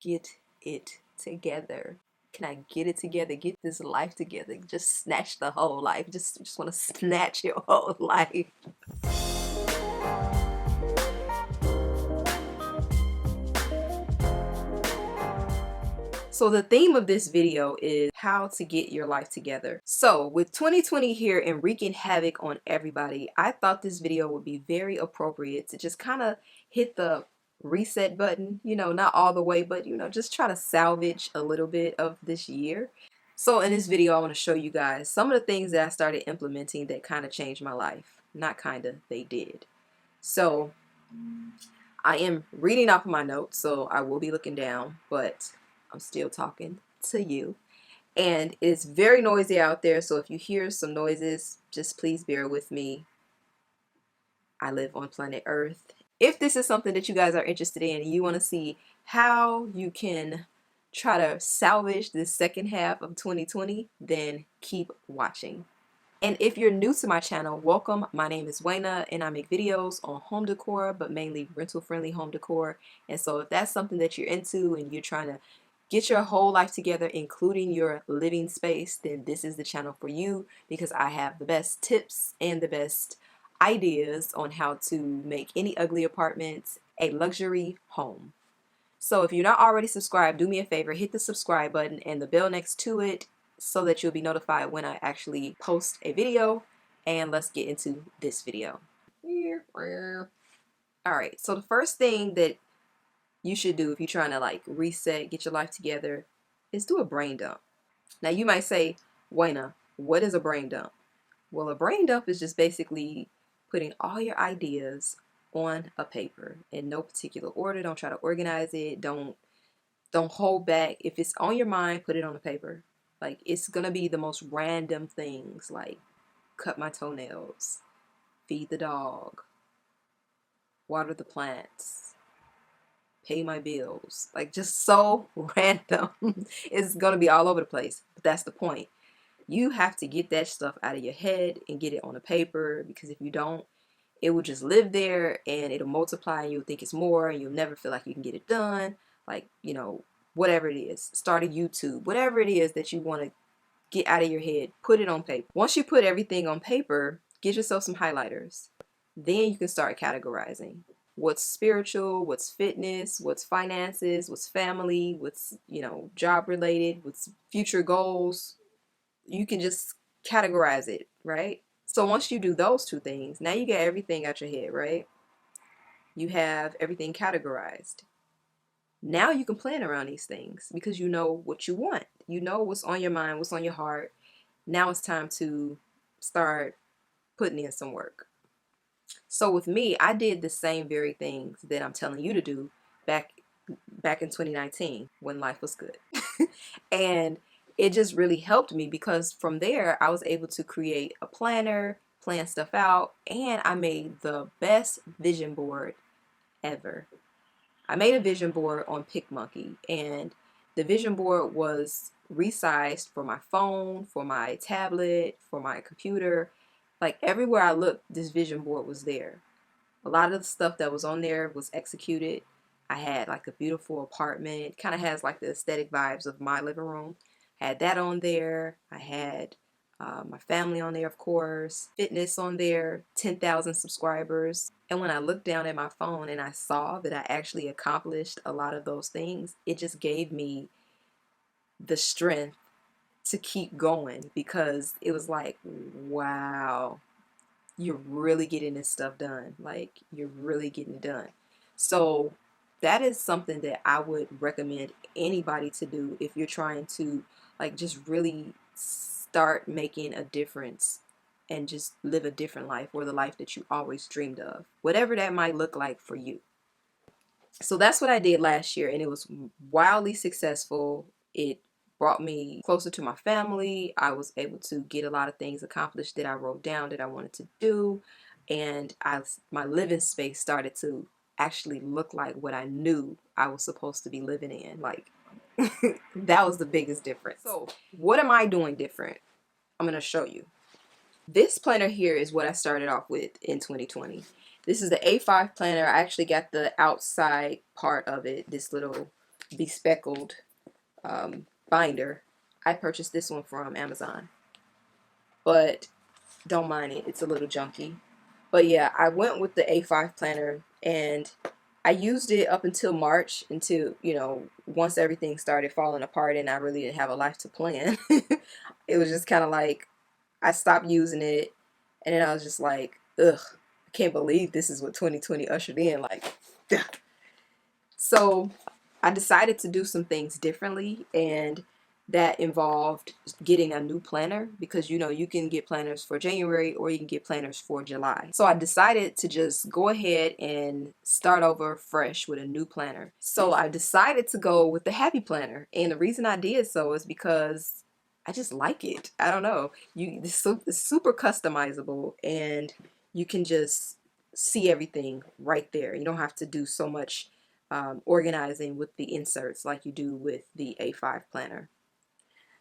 get it together. Can I get it together? Get this life together. Just snatch the whole life. Just want to snatch your whole life. So the theme of this video is how to get your life together. So with 2020 here and wreaking havoc on everybody, I thought this video would be very appropriate to just kind of hit the reset button, you know, not all the way, but you know, just try to salvage a little bit of this year. So in this video, I want to show you guys some of the things that I started implementing that kind of changed my life. Not kind of, they did. So I am reading off of my notes, so I will be looking down, but I'm still talking to you. And it's very noisy out there, so if you hear some noises, just please bear with me. I live on planet Earth. If this is something that you guys are interested in and you want to see how you can try to salvage this second half of 2020, then keep watching. And if you're new to my channel, welcome. My name is Wayna and I make videos on home decor, but mainly rental friendly home decor. And so if that's something that you're into and you're trying to get your whole life together, including your living space, then this is the channel for you, because I have the best tips and the best ideas on how to make any ugly apartments a luxury home. So if you're not already subscribed, do me a favor, hit the subscribe button and the bell next to it so that you'll be notified when I actually post a video. And let's get into this video. Alright, so the first thing that you should do if you're trying to like reset, get your life together, is do a brain dump. Now you might say, Wayna, what is a brain dump? Well, a brain dump is just basically putting all your ideas on a paper in no particular order. Don't try to organize it. Don't hold back. If it's on your mind, put it on the paper. Like, it's gonna be the most random things, like cut my toenails, feed the dog, water the plants, pay my bills. Like, just so random. It's gonna be all over the place. But that's the point. You have to get that stuff out of your head and get it on the paper, because if you don't, it will just live there and it'll multiply and you'll think it's more and you'll never feel like you can get it done. Like, you know, whatever it is, start a YouTube, whatever it is that you want to get out of your head, put it on paper. Once you put everything on paper, get yourself some highlighters. Then you can start categorizing what's spiritual, what's fitness, what's finances, what's family, what's, you know, job related, what's future goals. You can just categorize it, right? So once you do those two things, now you get everything out your head, right? You have everything categorized. Now you can plan around these things because you know what you want. You know what's on your mind, what's on your heart. Now it's time to start putting in some work. So with me, I did the same very things that I'm telling you to do back in 2019 when life was good. And it just really helped me, because from there I was able to create a planner, plan stuff out, and I made the best vision board ever. I made a vision board on PicMonkey, and the vision board was resized for my phone, for my tablet, for my computer. Like, everywhere I looked, this vision board was there. A lot of the stuff that was on there was executed. I had like a beautiful apartment. It kind of has like the aesthetic vibes of my living room. I had that on there. I had my family on there, of course. Fitness on there. 10,000 subscribers. And when I looked down at my phone and I saw that I actually accomplished a lot of those things, it just gave me the strength to keep going, because it was like, wow, you're really getting this stuff done. Like, you're really getting it done. So that is something that I would recommend anybody to do if you're trying to like just really start making a difference and just live a different life, or the life that you always dreamed of, whatever that might look like for you. So that's what I did last year, and it was wildly successful. It brought me closer to my family. I was able to get a lot of things accomplished that I wrote down that I wanted to do, and my living space started to actually look like what I knew I was supposed to be living in. Like, that was the biggest difference. So what am I doing different? I'm going to show you. This planner here is what I started off with in 2020. This is the A5 planner. I actually got the outside part of it, this little bespeckled binder. I purchased this one from Amazon, but don't mind it. It's a little junky. But yeah, I went with the A5 planner, and I used it up until March, until, you know, once everything started falling apart and I really didn't have a life to plan. It was just kind of like I stopped using it, and then I was just like, ugh, I can't believe this is what 2020 ushered in. Like, so I decided to do some things differently, and that involved getting a new planner, because you know you can get planners for January or you can get planners for July. So I decided to just go ahead and start over fresh with a new planner. So I decided to go with the Happy Planner, and the reason I did so is because I just like it. I don't know. It's super customizable, and you can just see everything right there. You don't have to do so much organizing with the inserts like you do with the A5 planner.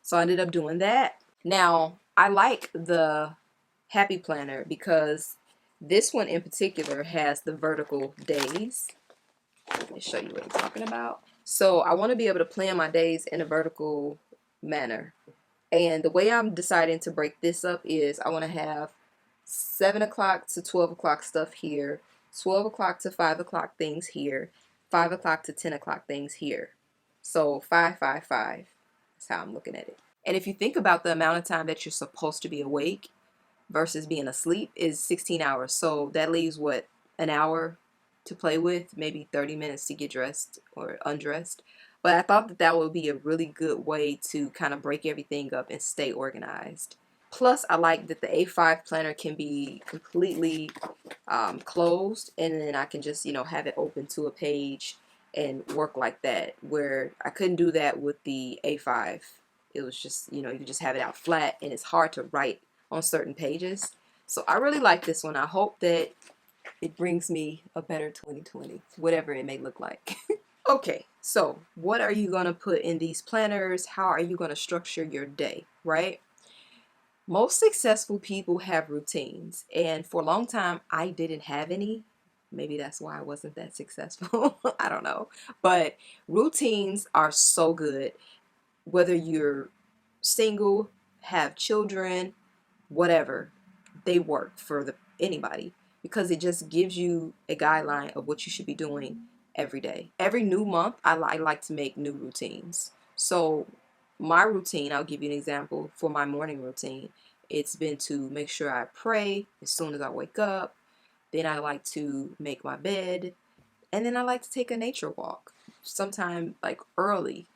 So I ended up doing that. Now, I like the Happy Planner because this one in particular has the vertical days. Let me show you what I'm talking about. So I want to be able to plan my days in a vertical manner. And the way I'm deciding to break this up is I want to have 7 o'clock to 12 o'clock stuff here, 12 o'clock to 5 o'clock things here, 5 o'clock to 10 o'clock things here. So 5, 5, 5. That's how I'm looking at it. And if you think about the amount of time that you're supposed to be awake versus being asleep is 16 hours. So that leaves what, an hour to play with, maybe 30 minutes to get dressed or undressed. But I thought that that would be a really good way to kind of break everything up and stay organized. Plus, I like that the A5 planner can be completely closed, and then I can just, you know, have it open to a page and work like that, where I couldn't do that with the A5. It was just, you know, you can just have it out flat, and it's hard to write on certain pages. So I really like this one. I hope that it brings me a better 2020, whatever it may look like. Okay, so what are you going to put in these planners? How are you going to structure your day, right? Most successful people have routines, and for a long time I didn't have any. Maybe that's why I wasn't that successful. I don't know. But routines are so good, whether you're single, have children, whatever. They work for anybody, because it just gives you a guideline of what you should be doing every day. Every new month, I like to make new routines. So my routine, I'll give you an example for my morning routine. It's been to make sure I pray as soon as I wake up. Then I like to make my bed. And then I like to take a nature walk, sometime like early.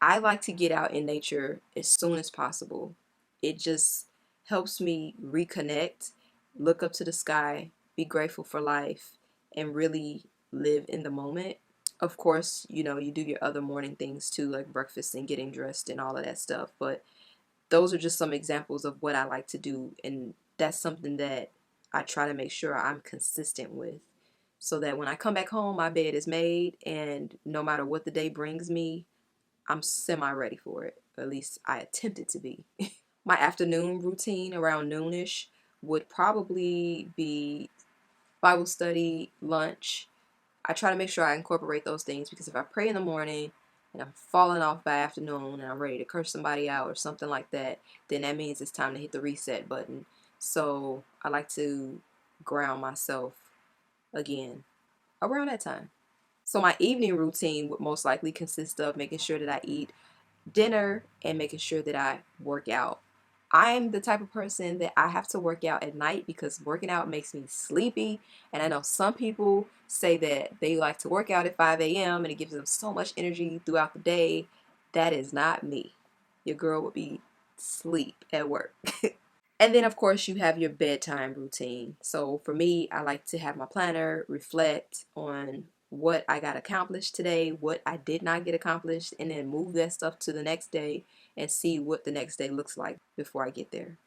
I like to get out in nature as soon as possible. It just helps me reconnect, look up to the sky, be grateful for life, and really live in the moment. Of course, you know, you do your other morning things too, like breakfast and getting dressed and all of that stuff. But those are just some examples of what I like to do. And that's something that I try to make sure I'm consistent with, so that when I come back home, my bed is made, and no matter what the day brings me, I'm semi-ready for it. At least I attempted to be. My afternoon routine around noonish would probably be Bible study, lunch. I try to make sure I incorporate those things, because if I pray in the morning and I'm falling off by afternoon and I'm ready to curse somebody out or something like that, then that means it's time to hit the reset button. So I like to ground myself again around that time. So my evening routine would most likely consist of making sure that I eat dinner and making sure that I work out. I'm the type of person that I have to work out at night, because working out makes me sleepy. And I know some people say that they like to work out at 5 a.m. and it gives them so much energy throughout the day. That is not me. Your girl would be asleep at work. And then, of course, you have your bedtime routine. So for me, I like to have my planner, reflect on what I got accomplished today, what I did not get accomplished, and then move that stuff to the next day and see what the next day looks like before I get there.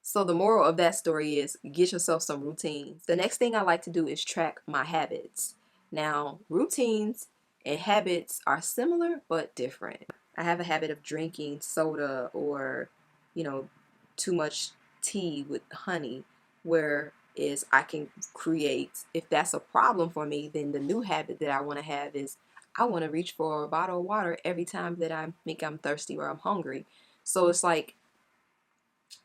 So the moral of that story is get yourself some routines. The next thing I like to do is track my habits. Now, routines and habits are similar but different. I have a habit of drinking soda or, you know, too much tea with honey, whereas I can create, if that's a problem for me, then the new habit that I want to have is I want to reach for a bottle of water every time that I think I'm thirsty or I'm hungry. So it's like,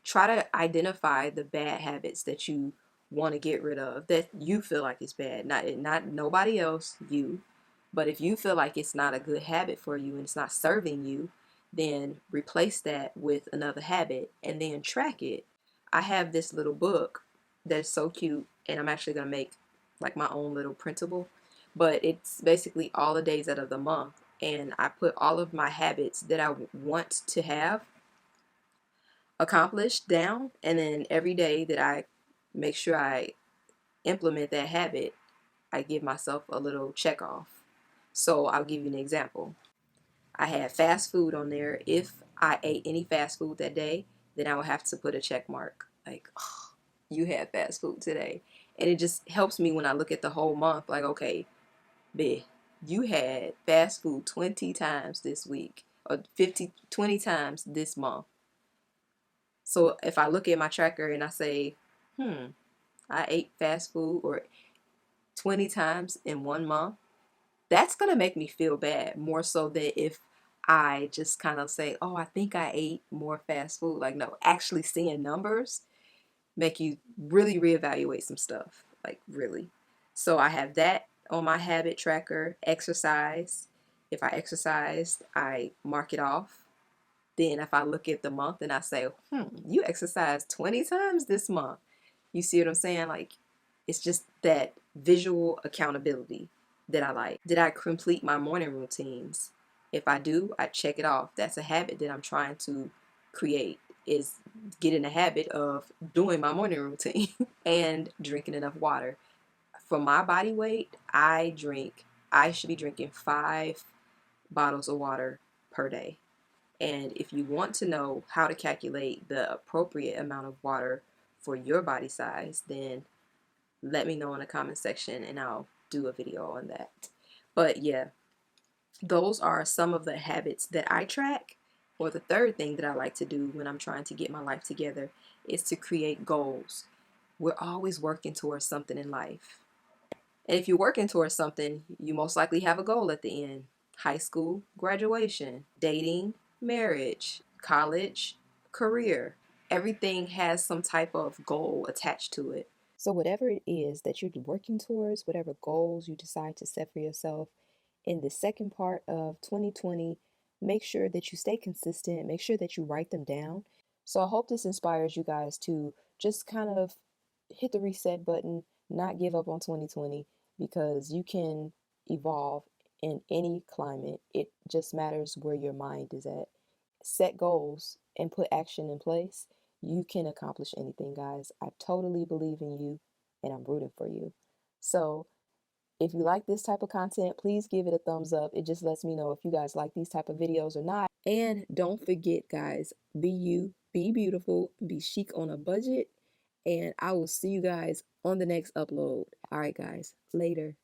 try to identify the bad habits that you want to get rid of, that you feel like it's bad, not nobody else, you. But if you feel like it's not a good habit for you and it's not serving you, then replace that with another habit and then track it. I have this little book that's so cute, and I'm actually going to make like my own little printable, but it's basically all the days out of the month, and I put all of my habits that I want to have accomplished down, and then every day that I make sure I implement that habit, I give myself a little check off. So I'll give you an example. I had fast food on there. If I ate any fast food that day, then I would have to put a check mark, like, oh, you had fast food today. And it just helps me when I look at the whole month, like, okay, bitch, you had fast food 20 times this week, or 20 times this month. So if I look at my tracker and I say, I ate fast food or 20 times in 1 month, that's going to make me feel bad more so than if I just kind of say, oh, I think I ate more fast food. Like, no, actually seeing numbers make you really reevaluate some stuff. Like, really. So I have that on my habit tracker. Exercise. If I exercised, I mark it off. Then if I look at the month and I say, you exercised 20 times this month. You see what I'm saying? Like, it's just that visual accountability that I like. Did I complete my morning routines? If I do, I check it off. That's a habit that I'm trying to create, is get in the habit of doing my morning routine and drinking enough water. For my body weight, I should be drinking 5 bottles of water per day. And if you want to know how to calculate the appropriate amount of water for your body size, then let me know in the comment section and I'll do a video on that. But yeah, those are some of the habits that I track. Or the third thing that I like to do when I'm trying to get my life together is to create goals. We're always working towards something in life. And if you're working towards something, you most likely have a goal at the end. High school, graduation, dating, marriage, college, career. Everything has some type of goal attached to it. So, whatever it is that you're working towards, whatever goals you decide to set for yourself in the second part of 2020, make sure that you stay consistent, make sure that you write them down. So, I hope this inspires you guys to just kind of hit the reset button, not give up on 2020, because you can evolve in any climate. It just matters where your mind is at. Set goals and put action in place. You can accomplish anything, guys. I totally believe in you and I'm rooting for you. So, if you like this type of content, please give it a thumbs up. It just lets me know if you guys like these type of videos or not. And don't forget, guys, be you, be beautiful, be chic on a budget. And I will see you guys on the next upload. All right, guys, later.